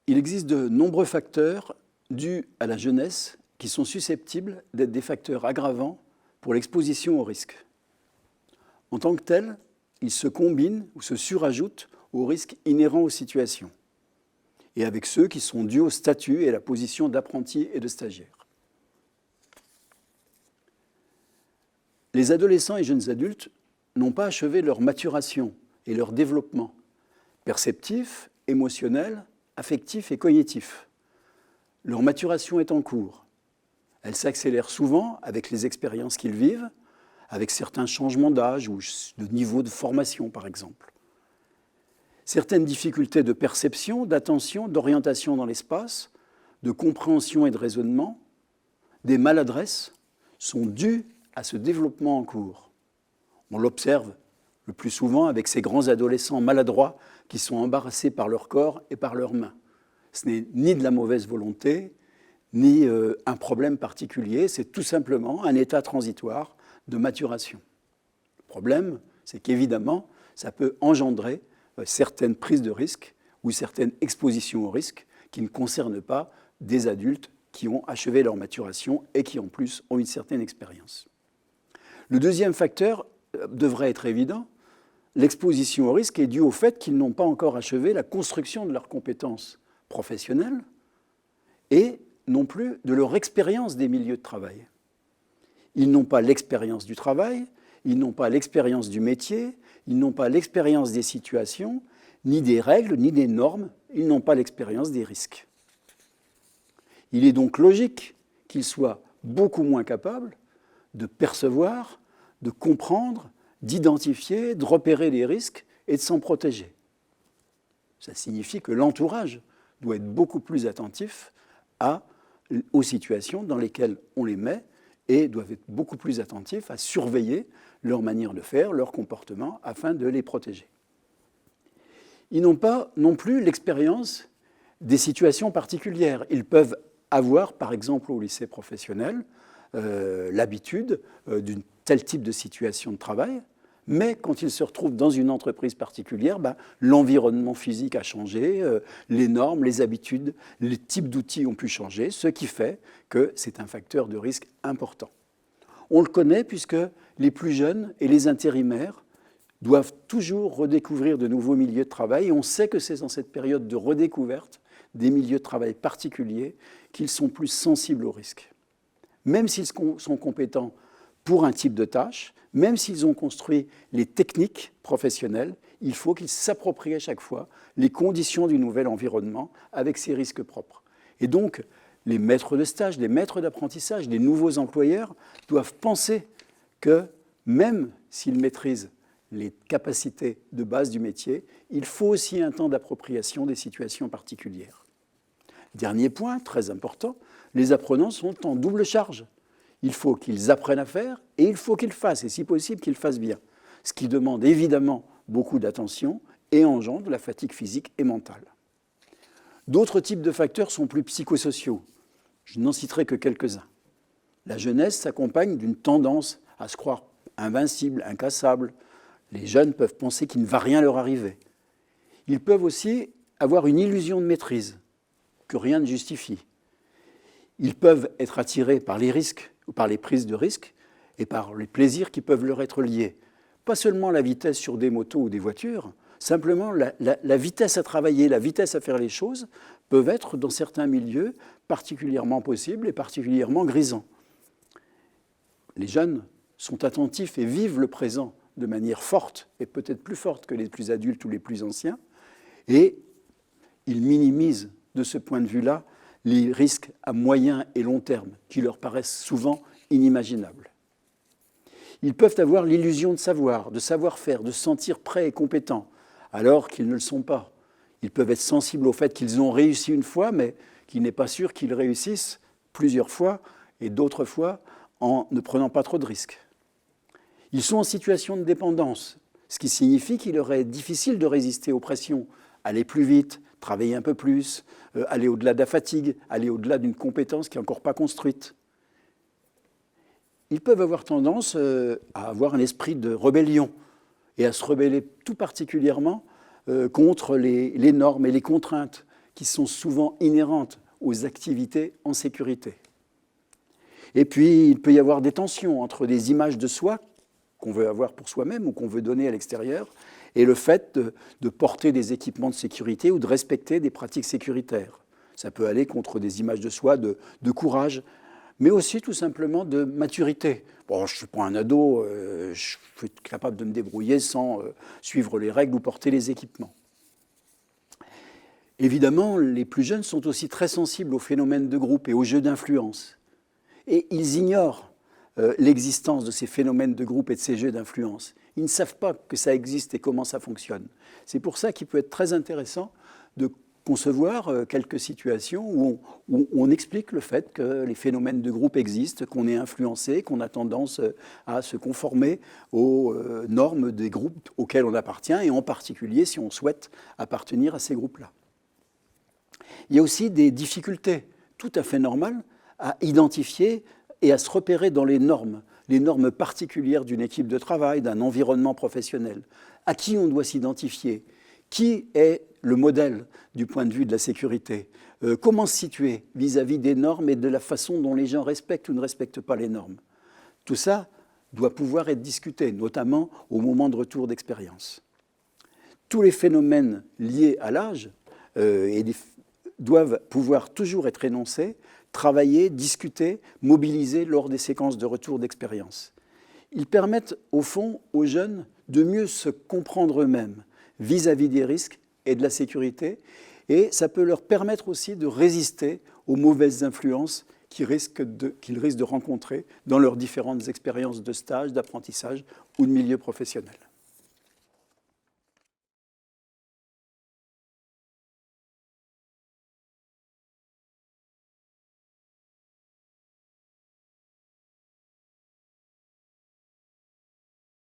Il existe de nombreux facteurs dus à la jeunesse qui sont susceptibles d'être des facteurs aggravants pour l'exposition au risque. En tant que tels, ils se combinent ou se surajoutent aux risques inhérents aux situations, et avec ceux qui sont dus au statut et à la position d'apprenti et de stagiaire. Les adolescents et jeunes adultes n'ont pas achevé leur maturation et leur développement perceptif, émotionnel, affectif et cognitif. Leur maturation est en cours. Elle s'accélère souvent avec les expériences qu'ils vivent, avec certains changements d'âge ou de niveau de formation, par exemple. Certaines difficultés de perception, d'attention, d'orientation dans l'espace, de compréhension et de raisonnement, des maladresses, sont dues à ce développement en cours. On l'observe le plus souvent avec ces grands adolescents maladroits qui sont embarrassés par leur corps et par leurs mains. Ce n'est ni de la mauvaise volonté, ni un problème particulier, c'est tout simplement un état transitoire de maturation. Le problème, c'est qu'évidemment, ça peut engendrer certaines prises de risque ou certaines expositions au risque qui ne concernent pas des adultes qui ont achevé leur maturation et qui, en plus, ont une certaine expérience. Le deuxième facteur devrait être évident. L'exposition au risque est due au fait qu'ils n'ont pas encore achevé la construction de leurs compétences professionnelles et non plus de leur expérience des milieux de travail. Ils n'ont pas l'expérience du travail, ils n'ont pas l'expérience du métier, ils n'ont pas l'expérience des situations, ni des règles, ni des normes, ils n'ont pas l'expérience des risques. Il est donc logique qu'ils soient beaucoup moins capables de percevoir, de comprendre, d'identifier, de repérer les risques et de s'en protéger. Ça signifie que l'entourage doit être beaucoup plus attentif aux situations dans lesquelles on les met et doivent être beaucoup plus attentifs à surveiller leur manière de faire, leur comportement, afin de les protéger. Ils n'ont pas non plus l'expérience des situations particulières. Ils peuvent avoir, par exemple au lycée professionnel, l'habitude d'un tel type de situation de travail, mais quand ils se retrouvent dans une entreprise particulière, l'environnement physique a changé, les normes, les habitudes, les types d'outils ont pu changer, ce qui fait que c'est un facteur de risque important. On le connaît puisque les plus jeunes et les intérimaires doivent toujours redécouvrir de nouveaux milieux de travail, et on sait que c'est dans cette période de redécouverte des milieux de travail particuliers qu'ils sont plus sensibles au risque. Même s'ils sont compétents pour un type de tâche, même s'ils ont construit les techniques professionnelles, il faut qu'ils s'approprient à chaque fois les conditions du nouvel environnement avec ses risques propres. Et donc, les maîtres de stage, les maîtres d'apprentissage, les nouveaux employeurs doivent penser que même s'ils maîtrisent les capacités de base du métier, il faut aussi un temps d'appropriation des situations particulières. Dernier point, très important, les apprenants sont en double charge. Il faut qu'ils apprennent à faire et il faut qu'ils fassent, et si possible qu'ils fassent bien. Ce qui demande évidemment beaucoup d'attention et engendre de la fatigue physique et mentale. D'autres types de facteurs sont plus psychosociaux. Je n'en citerai que quelques-uns. La jeunesse s'accompagne d'une tendance à se croire invincible, incassable. Les jeunes peuvent penser qu'il ne va rien leur arriver. Ils peuvent aussi avoir une illusion de maîtrise, que rien ne justifie. Ils peuvent être attirés par les risques, ou par les prises de risques, et par les plaisirs qui peuvent leur être liés. Pas seulement la vitesse sur des motos ou des voitures, simplement la vitesse à travailler, la vitesse à faire les choses peuvent être, dans certains milieux, particulièrement possibles et particulièrement grisants. Les jeunes sont attentifs et vivent le présent de manière forte, et peut-être plus forte que les plus adultes ou les plus anciens, et ils minimisent de ce point de vue-là les risques à moyen et long terme, qui leur paraissent souvent inimaginables. Ils peuvent avoir l'illusion de savoir-faire, de se sentir prêts et compétents, alors qu'ils ne le sont pas. Ils peuvent être sensibles au fait qu'ils ont réussi une fois, mais qu'il n'est pas sûr qu'ils réussissent plusieurs fois, et d'autres fois en ne prenant pas trop de risques. Ils sont en situation de dépendance, ce qui signifie qu'il leur est difficile de résister aux pressions, aller plus vite, travailler un peu plus, aller au-delà de la fatigue, aller au-delà d'une compétence qui n'est encore pas construite. Ils peuvent avoir tendance à avoir un esprit de rébellion et à se rebeller tout particulièrement contre les normes et les contraintes qui sont souvent inhérentes aux activités en sécurité. Et puis, il peut y avoir des tensions entre des images de soi qu'on veut avoir pour soi-même ou qu'on veut donner à l'extérieur et le fait de porter des équipements de sécurité ou de respecter des pratiques sécuritaires. Ça peut aller contre des images de soi de courage, mais aussi tout simplement de maturité. Bon, je ne suis pas un ado, je suis capable de me débrouiller sans suivre les règles ou porter les équipements. Évidemment, les plus jeunes sont aussi très sensibles aux phénomènes de groupe et aux jeux d'influence. Et ils ignorent l'existence de ces phénomènes de groupe et de ces jeux d'influence. Ils ne savent pas que ça existe et comment ça fonctionne. C'est pour ça qu'il peut être très intéressant de concevoir quelques situations où on explique le fait que les phénomènes de groupe existent, qu'on est influencé, qu'on a tendance à se conformer aux normes des groupes auxquels on appartient, et en particulier si on souhaite appartenir à ces groupes-là. Il y a aussi des difficultés tout à fait normales à identifier et à se repérer dans les normes particulières d'une équipe de travail, d'un environnement professionnel. À qui on doit s'identifier? Qui est le modèle du point de vue de la sécurité? Comment se situer vis-à-vis des normes et de la façon dont les gens respectent ou ne respectent pas les normes? Tout ça doit pouvoir être discuté, notamment au moment de retour d'expérience. Tous les phénomènes liés à l'âge doivent pouvoir toujours être énoncés, travaillés, discutés, mobilisés lors des séquences de retour d'expérience. Ils permettent, au fond, aux jeunes de mieux se comprendre eux-mêmes vis-à-vis des risques et de la sécurité, et ça peut leur permettre aussi de résister aux mauvaises influences qu'ils risquent de rencontrer dans leurs différentes expériences de stage, d'apprentissage ou de milieu professionnel.